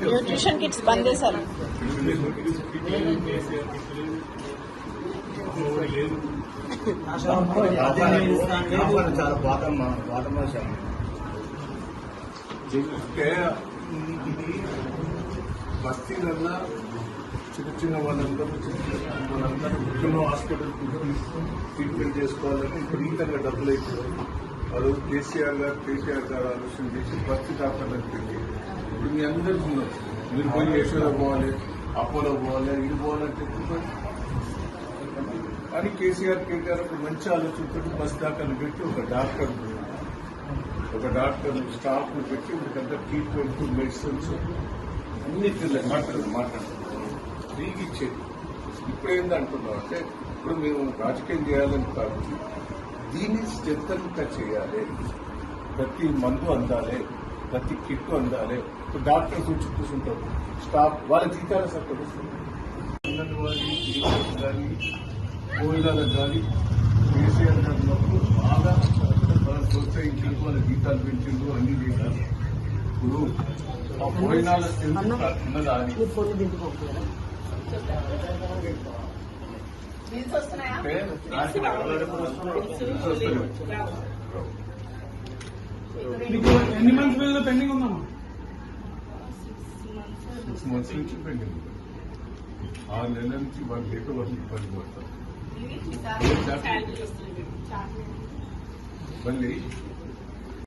Nutrition kits బంద్ చేశారు. చాలా bottom బస్తీలల్లో చిన్న చిన్న వాళ్ళందరూ ముఖ్యంగా హాస్పిటల్ ట్రీట్మెంట్ చేసుకోవాలని విపరీతంగా డబ్బులు అయిపోయారు. వాళ్ళు కేసీఆర్ గారు ఆలోచన చేసి బస్తీ డాక్టర్లకు పెట్టి ఇప్పుడు మీ అందరికీ ఉన్నారు. మీరు పోయి యశోద పోవాలి, అపోలో పోవాలి, ఇది పోవాలంటే కానీ కేసీఆర్ ఒక మంచి ఆలోచనతో బస్ దాఖలు పెట్టి ఒక డాక్టర్ స్టాఫ్ ను పెట్టి ఇంకంతా ట్రీట్మెంట్ మెడిసిన్స్ అన్ని మాట్లాడుతున్నారు ఫ్రీగా ఇచ్చేది. ఇప్పుడు ఏందంటున్నాం అంటే ఇప్పుడు మేము రాజకీయం చేయాలని కాదు, దీన్ని శ్రద్ధంగా చేయాలి. ప్రతి మందు అందాలి, ప్రతి కిట్ అందాలి. ఇప్పుడు డాక్టర్స్ వచ్చి కూర్చుంటారు, స్టాఫ్ వాళ్ళ జీతాలు సరిపడుతుంది. అంగన్వాడీ కానీ కోవిడాలకు కానీ కేసీఆర్ గారు బాగా మనం ప్రోత్సహించారు, వాళ్ళ జీతాలు పెంచిండు, అన్ని చేశారు. ఇప్పుడు ఆ పోయినాల ఉన్నదా అని ఎన్ని మంత్స్ బిల్లు పెండింగ్ ఉందమ్మా? 6 months నుంచి పెండింగ్. 6 నెలల నుంచి వాళ్ళు లేక వాళ్ళు ఇబ్బంది పడతారు. మళ్ళీ